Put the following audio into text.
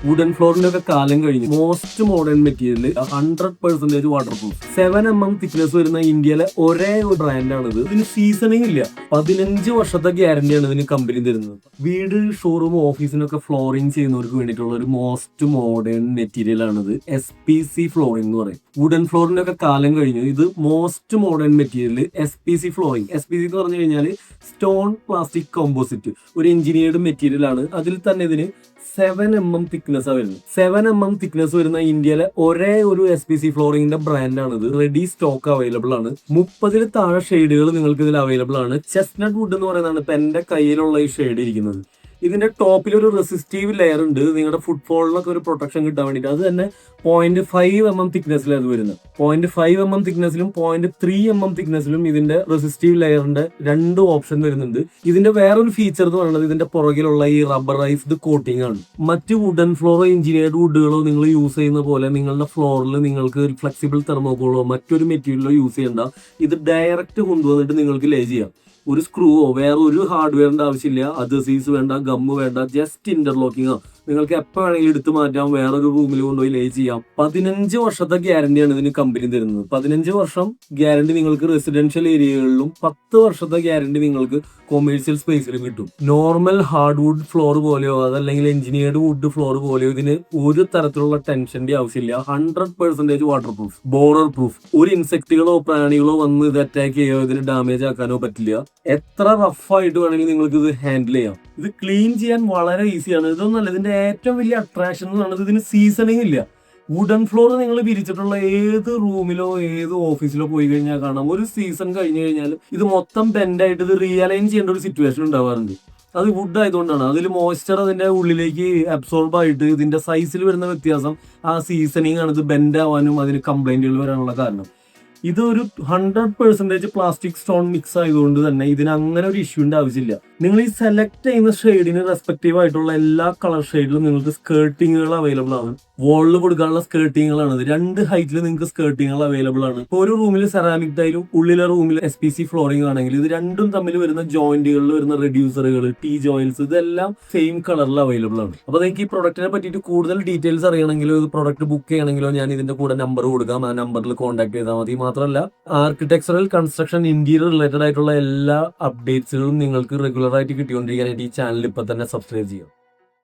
Wooden ഫ്ലോറിന്റെ കാലം കഴിഞ്ഞു. Most modern material, 100% water proof, 7mm thickness വരുന്ന ഇന്ത്യയിലെ ഒരേ ഒരു ബ്രാൻഡാണിത്. ഇതിന് സീസണിങ് ഇല്ല. 15 വർഷത്തെ ഗ്യാരണ്ടിയാണ് ഇതിന് കമ്പനി തരുന്നത്. വീട്, ഷോറൂം, ഓഫീസിനൊക്കെ ഫ്ലോറിംഗ് ചെയ്യുന്നവർക്ക് വേണ്ടിയിട്ടുള്ള ഒരു മോസ്റ്റ് മോഡേൺ മെറ്റീരിയൽ ആണിത്. SPC ഫ്ലോറിംഗ് എന്ന് പറയും. വുഡൻ ഫ്ലോറിന്റെ കാലം കഴിഞ്ഞു. ഇത് most modern material SPC flooring. SPC എന്ന് പറഞ്ഞു കഴിഞ്ഞാൽ സ്റ്റോൺ പ്ലാസ്റ്റിക് കോമ്പോസിറ്റ്, ഒരു എഞ്ചിനീയർഡ് മെറ്റീരിയൽ ആണ്. അതിൽ തന്നെ ഇതിന് 7mm തിക്നെസ് വരുന്നത്. 7mm തിക്നെസ് വരുന്ന ഇന്ത്യയിലെ ഒരേ ഒരു SPC ഫ്ലോറിംഗിന്റെ ബ്രാൻഡാണിത്. റെഡി സ്റ്റോക്ക് അവൈലബിൾ ആണ്. 30 താഴെ ഷെയ്ഡുകൾ നിങ്ങൾക്ക് ഇതിൽ അവൈലബിൾ ആണ്. ചെസ്റ്റ്നട്ട് വുഡ് എന്ന് പറയുന്നതാണ് ഇപ്പൊ എന്റെ കയ്യിലുള്ള ഈ ഷെയ്ഡ് ഇരിക്കുന്നത്. ഇതിന്റെ ടോപ്പിൽ ഒരു റെസിസ്റ്റീവ് ലെയർ ഉണ്ട്, നിങ്ങളുടെ ഫുട്ഫോളിനൊക്കെ ഒരു പ്രൊട്ടക്ഷൻ കിട്ടാൻ വേണ്ടിയിട്ട്. അത് തന്നെ 0.5mm തിക്നെസ്സിലാണ് അത് വരുന്നത്. 0.5mm തിക്നെസ്സിലും 0.3mm തിക്നെസ്സിലും ഇതിന്റെ റെസിസ്റ്റീവ് ലെയറിന്റെ 2 ഓപ്ഷൻ വരുന്നുണ്ട്. ഇതിന്റെ വേറൊരു ഫീച്ചർ എന്ന് പറയുന്നത് ഇതിന്റെ പുറകിലുള്ള ഈ റബ്ബറൈസ്ഡ് കോട്ടിംഗ് ആണ്. മറ്റ് വുഡൻ ഫ്ലോറോ എഞ്ചിനീയർഡ് വുഡുകളോ നിങ്ങൾ യൂസ് ചെയ്യുന്ന പോലെ നിങ്ങളുടെ ഫ്ലോറിൽ നിങ്ങൾക്ക് ഫ്ലെക്സിബിൾ തെർമോക്കോളോ മറ്റൊരു മെറ്റീരിയലോ യൂസ് ചെയ്യണ്ട. ഇത് ഡയറക്റ്റ് കൊണ്ടുവന്നിട്ട് നിങ്ങൾക്ക് ലേ ചെയ്യാം. ഒരു സ്ക്രൂവോ വേറെ ഒരു ഹാർഡ്വെയറിന്റെ ആവശ്യമില്ല. അഡ്ഹസീവ്സ് വേണ്ട, ഗമ്മ് വേണ്ട, ജസ്റ്റ് ഇന്റർലോക്കിങ്ങോ. നിങ്ങൾക്ക് എപ്പോൾ വേണമെങ്കിലും എടുത്തു മാറ്റാം, വേറൊരു റൂമിൽ കൊണ്ടുപോയി ലേ ചെയ്യാം. 15 വർഷത്തെ ഗ്യാരണ്ടിയാണ് ഇതിന് കമ്പനി തരുന്നത്. 15 വർഷം ഗ്യാരണ്ടി നിങ്ങൾക്ക് റെസിഡൻഷ്യൽ ഏരിയകളിലും 10 വർഷത്തെ ഗ്യാരണ്ടി നിങ്ങൾക്ക് കൊമേഴ്സ്യൽ സ്പേസിലും കിട്ടും. നോർമൽ ഹാർഡ് വുഡ് ഫ്ലോർ പോലെയോ അതല്ലെങ്കിൽ എഞ്ചിനീയർഡ് വുഡ് ഫ്ലോർ പോലെയോ ഇതിന് ഒരു തരത്തിലുള്ള ടെൻഷന്റെ ആവശ്യമില്ല. 100% വാട്ടർ പ്രൂഫ്, ബോറർ പ്രൂഫ്. ഒരു ഇൻസെക്റ്റുകളോ പ്രാണികളോ വന്ന് ഇത് അറ്റാക്ക് ചെയ്യോ ഇതിന് ഡാമേജ് ആക്കാനോ പറ്റില്ല. എത്ര റഫായിട്ട് വേണമെങ്കിൽ നിങ്ങൾക്ക് ഇത് ഹാൻഡിൽ ചെയ്യാം. ഇത് ക്ലീൻ ചെയ്യാൻ വളരെ ഈസിയാണ്. ഇതൊന്നല്ല, ഇതിന്റെ ഏറ്റവും വലിയ അട്രാക്ഷൻ എന്ന് പറയുന്നത് ഇതിന് സീസണിങ് ഇല്ല. വുഡൻ ഫ്ലോർ നിങ്ങൾ വിരിച്ചിട്ടുള്ള ഏത് റൂമിലോ ഏത് ഓഫീസിലോ പോയി കഴിഞ്ഞാൽ കാണാം, ഒരു സീസൺ കഴിഞ്ഞു കഴിഞ്ഞാൽ ഇത് മൊത്തം ബെൻഡായിട്ട് ഇത് റീഅലൈൻ ചെയ്യേണ്ട ഒരു സിറ്റുവേഷൻ ഉണ്ടാവാറുണ്ട്. അത് വുഡ് ആയതുകൊണ്ടാണ്. അതിൽ മോയ്സ്ചർ അതിന്റെ ഉള്ളിലേക്ക് അബ്സോർബ് ആയിട്ട് ഇതിന്റെ സൈസിൽ വരുന്ന വ്യത്യാസം ആ സീസണിങ് ആണ് ഇത് ബെൻഡ് ആവാനും അതിന് കംപ്ലൈന്റുകൾ വരാനുള്ള കാരണം. ഇതൊരു 100% പ്ലാസ്റ്റിക് സ്റ്റോൺ മിക്സ് ആയതുകൊണ്ട് തന്നെ ഇതിന് അങ്ങനെ ഒരു ഇഷ്യൂന്റെ ആവശ്യമില്ല. നിങ്ങൾ ഈ സെലക്ട് ചെയ്യുന്ന ഷെയ്ഡിന് റെസ്പെക്റ്റീവ് ആയിട്ടുള്ള എല്ലാ കളർ ഷെയ്ഡിലും നിങ്ങൾക്ക് സ്കേർട്ടിങ്ങുകൾ അവൈലബിൾ ആണ്. വോളിൽ കൊടുക്കാനുള്ള സ്കേർട്ടിങ്ങുകളാണ്. 2 ഹൈറ്റിൽ നിങ്ങൾക്ക് സ്കേർട്ടിങ്ങുകൾ അവൈലബിൾ ആണ്. ഇപ്പോൾ ഒരു റൂമിൽ സെറാമിക് ടൈലും ഉള്ളിലെ റൂമിൽ SPC ഫ്ലോറിംഗ് ആണെങ്കിൽ ഇത് രണ്ടും തമ്മിൽ വരുന്ന ജോയിന്റുകളിൽ വരുന്ന റെഡ്യൂസറുകൾ, ടീ ജോയിന്റ്സ്, ഇതെല്ലാം സെയിം കളറിൽ അവൈലബിൾ ആണ്. അപ്പോൾ നിങ്ങൾക്ക് ഈ പ്രൊഡക്റ്റിനെ പറ്റിയിട്ട് കൂടുതൽ ഡീറ്റെയിൽസ് അറിയണമെങ്കിലോ ഇത് പ്രൊഡക്റ്റ് ബുക്ക് ചെയ്യണമെങ്കിലോ ഞാൻ ഇതിന്റെ കൂടെ നമ്പർ കൊടുക്കാം. ആ നമ്പറിൽ കോൺടാക്ട് ചെയ്താൽ മതി. മാത്രമല്ല ആർക്കിടെക്ചറൽ, കൺസ്ട്രക്ഷൻ, ഇന്റീരിയർ റിലേറ്റഡ് ആയിട്ടുള്ള എല്ലാ അപ്ഡേറ്റ്സുകളും നിങ്ങൾക്ക് റെഗുലർ ആയിട്ട് കിട്ടിക്കൊണ്ടിരിക്കാനായിട്ട് ഈ ചാനൽ ഇപ്പൊ തന്നെ സബ്സ്ക്രൈബ് ചെയ്യാം.